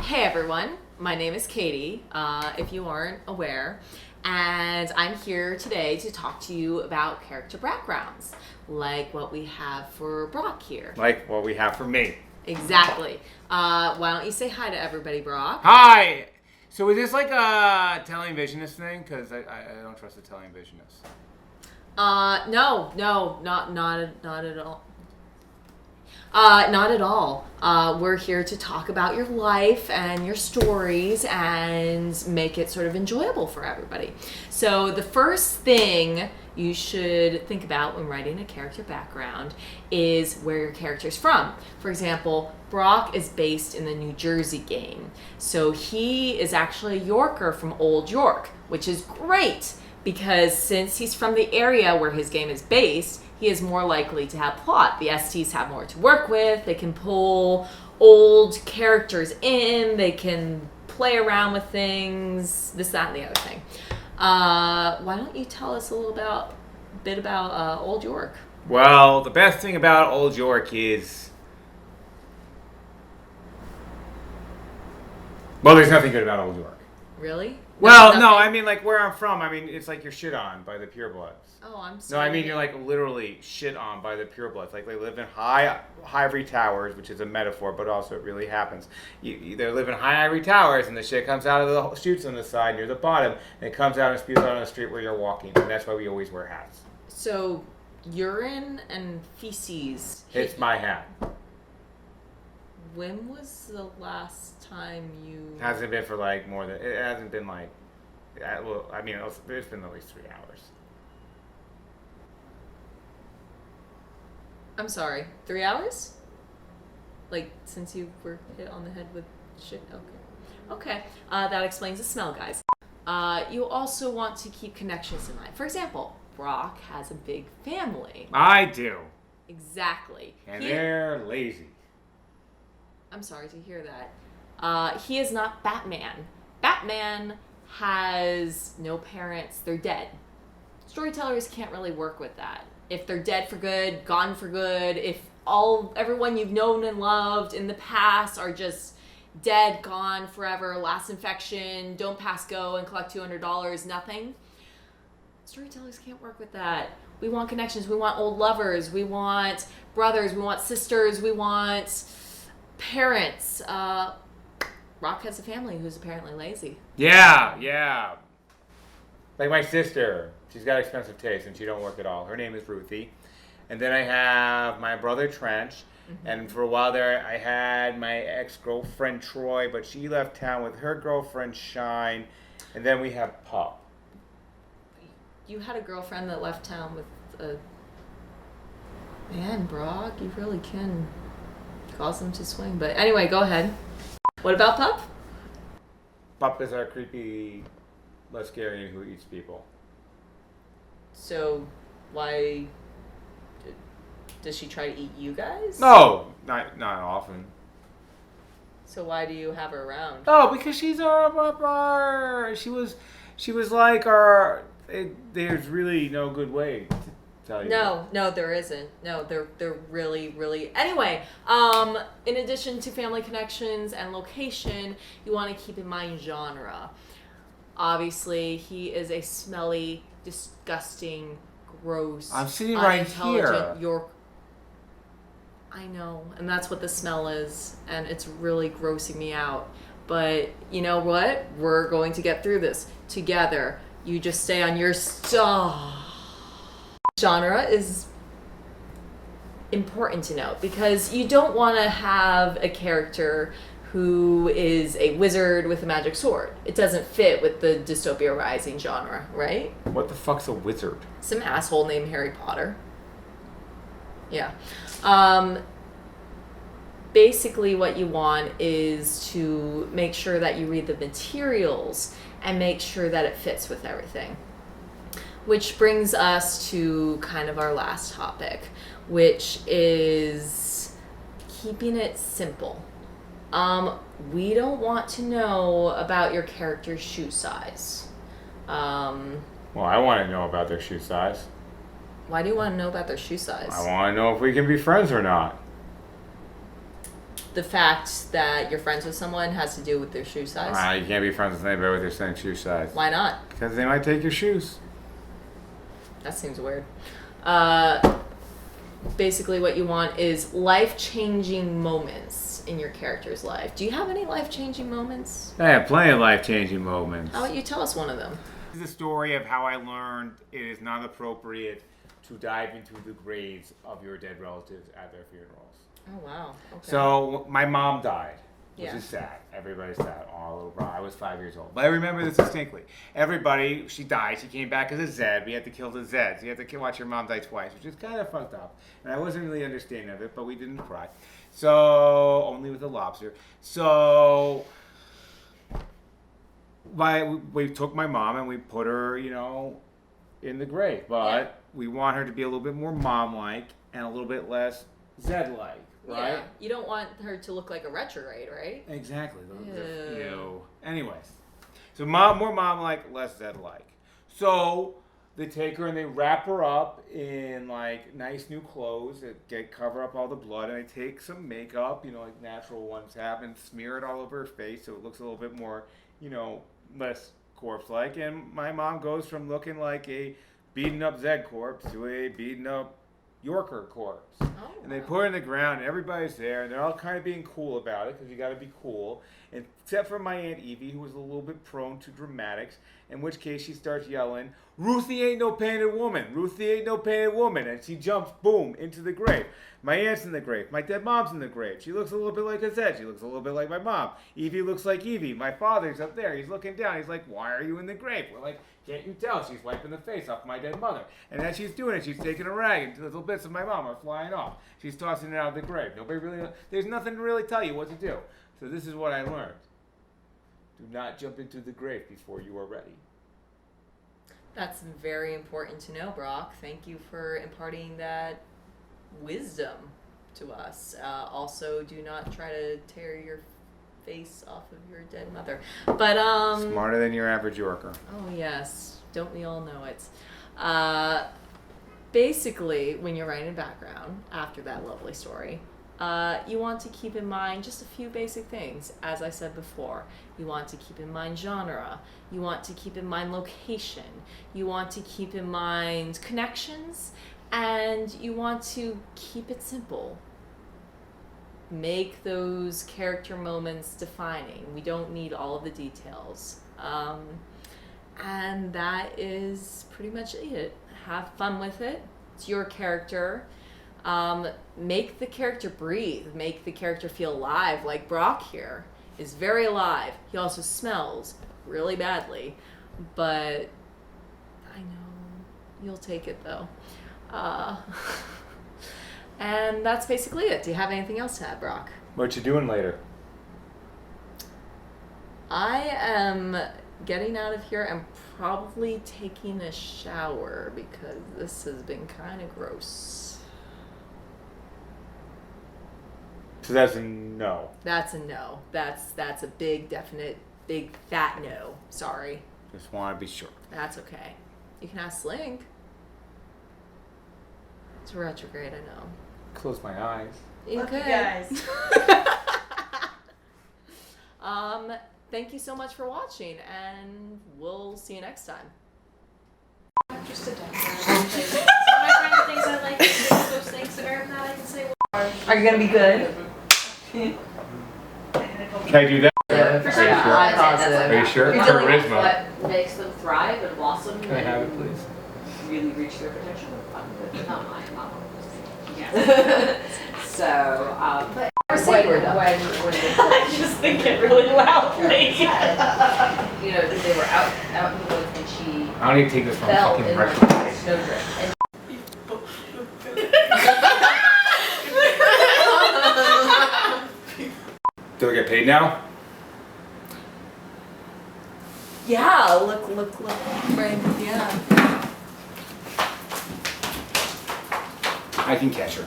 Hey everyone, my name is Katie, if you aren't aware, and I'm here today to talk to you about character backgrounds, like what we have for Brock here. Like what we have for me. Exactly. Why don't you say hi to everybody, Brock? Hi! So is this like a televisionist thing? Because I don't trust the televisionists. No, not at all. Not at all. We're here to talk about your life and your stories and make it sort of enjoyable for everybody. So the first thing you should think about when writing a character background is where your character's from. For example, Brock is based in the New Jersey game. So he is actually a Yorker from Old York, which is great because since he's from the area where his game is based, he is more likely to have plot. The STs have more to work with. They can pull old characters in. They can play around with things, this, that, and the other thing. Why don't you tell us a little bit about Old York? Well, the best thing about Old York is... Well, there's nothing good about Old York. Really? Well, no, I mean like where I'm from. I mean, it's like you're shit on by the purebloods. Oh, I'm No, sorry. I mean you're like literally shit on by the purebloods. Like they live in high ivory towers, which is a metaphor, but also it really happens. They live in high ivory towers, and the shit comes out of the chutes on the side near the bottom, and it comes out and spews out on the street where you're walking, and that's why we always wear hats. So, urine and feces. It's my hat. When was the last time you... It hasn't been for like more than... It hasn't been like... Well, I mean, it's been at least 3 hours. I'm sorry, 3 hours? Like, since you were hit on the head with shit? Okay. That explains the smell, guys. You also want to keep connections in mind. For example, Brock has a big family. I do. Exactly. And they're lazy. I'm sorry to hear that. He is not Batman. Batman has no parents. They're dead. Storytellers can't really work with that. If they're dead for good, gone for good, if everyone you've known and loved in the past are just dead, gone forever, last infection, don't pass go and collect $200, nothing. Storytellers can't work with that. We want connections. We want old lovers. We want brothers. We want sisters. We want parents. Rock has a family who's apparently lazy. Yeah. Like my sister. She's got expensive taste and she don't work at all. Her name is Ruthie. And then I have my brother Trench. Mm-hmm. And for a while there, I had my ex-girlfriend Troy, but she left town with her girlfriend Shine. And then we have Pup. You had a girlfriend that left town with a... Man, Brock, you really can cause them to swing. But anyway, go ahead. What about Pup? Pup is our creepy Lascarian who eats people. So, why... Does she try to eat you guys? No, not often. So why do you have her around? Oh, because she's our she was like our... There's really no good way to tell you. No, there isn't. No, they're really... Anyway, in addition to family connections and location, you want to keep in mind genre. Obviously, he is a smelly, disgusting, gross, I'm sitting right here. York. I know, and that's what the smell is, and it's really grossing me out. But you know what? We're going to get through this together. You just stay on your genre is important to note because you don't want to have a character who is a wizard with a magic sword. It doesn't fit with the Dystopia Rising genre, right? What the fuck's a wizard? Some asshole named Harry Potter. Yeah. Basically what you want is to make sure that you read the materials and make sure that it fits with everything. Which brings us to kind of our last topic, which is keeping it simple. We don't want to know about your character's shoe size. Well, I want to know about their shoe size. Why do you want to know about their shoe size? I want to know if we can be friends or not. the fact that you're friends with someone has to do with their shoe size? You can't be friends with anybody with your same shoe size. Why not? Because they might take your shoes. That seems weird. Basically what you want is life-changing moments in your character's life. Do you have any life-changing moments? I have plenty of life-changing moments. How about you tell us one of them? This is a story of how I learned it is not appropriate to dive into the graves of your dead relatives at their funerals. Oh, wow. Okay. So my mom died, which Yeah. is sad. Everybody's sad. Oh, little bro. I was 5 years old. But I remember this distinctly. Everybody, she died. She came back as a Zed. We had to kill the Zeds. You had to watch your mom die twice, which is kind of fucked up. And I wasn't really understanding of it, but we didn't cry. So, only with the lobster. So, we took my mom and we put her, in the grave. But we want her to be a little bit more mom-like and a little bit less Zed-like. Right? Yeah, you don't want her to look like a retrograde, right? Exactly. Ew. Anyways, so more mom-like, less Zed-like. So they take her and they wrap her up in like nice new clothes that cover up all the blood, and they take some makeup, like natural ones have, and smear it all over her face so it looks a little bit more, less corpse-like. And my mom goes from looking like a beaten-up Zed corpse to a beaten-up Yorker corpse. Oh, and they put her in the ground, and everybody's there, and they're all kind of being cool about it, because you got to be cool, except for my Aunt Evie, who was a little bit prone to dramatics, in which case she starts yelling, "Ruthie ain't no painted woman! Ruthie ain't no painted woman!" And she jumps, boom, into the grave. My aunt's in the grave. My dead mom's in the grave. She looks a little bit like a Zed. She looks a little bit like my mom. Evie looks like Evie. My father's up there. He's looking down. He's like, "Why are you in the grave?" We're like, "Can't you tell? She's wiping the face off my dead mother." And as she's doing it, she's taking a rag, and little bits of my mom are flying off. She's tossing it out of the grave. There's nothing to really tell you what to do. So this is what I learned. Do not jump into the grave before you are ready. That's very important to know, Brock. Thank you for imparting that wisdom to us. Also, do not try to tear your face off of your dead mother. But Smarter than your average Yorker. Oh yes, don't we all know it? Basically, when you're writing a background after that lovely story, you want to keep in mind just a few basic things. As I said before, you want to keep in mind genre. You want to keep in mind location. You want to keep in mind connections. And you want to keep it simple. Make those character moments defining. We don't need all of the details. And that is pretty much it. Have fun with it. It's your character. Make the character breathe. Make the character feel alive. Like Brock here is very alive. He also smells really badly. But I know you'll take it though. And that's basically it. Do you have anything else to add, Brock? What you doing later? I am getting out of here and probably taking a shower because this has been kind of gross. So that's a no. That's a no. That's a big, definite, big, fat no. Sorry. Just want to be sure. That's okay. You can ask Slink. It's retrograde, I know. Close my eyes. You Look, could. you guys. Thank you so much for watching, and we'll see you next time. I'm just a dumb girl. So my friend thinks I like those things that are not, I can say, Are you gonna be good? Can I do that? For sure. I'm positive. Are you sure? You're dealing with Charisma. what makes them thrive and blossom Can I have it, and please? really reach their potential. Not mine, not mine. Yeah. So, but I just think it really loudly. You know, they were out in the woods and she I don't need to take this from fell fucking in restaurant. the snowdrift. And Do I get paid now? Yeah, look, right, yeah. I can catch her.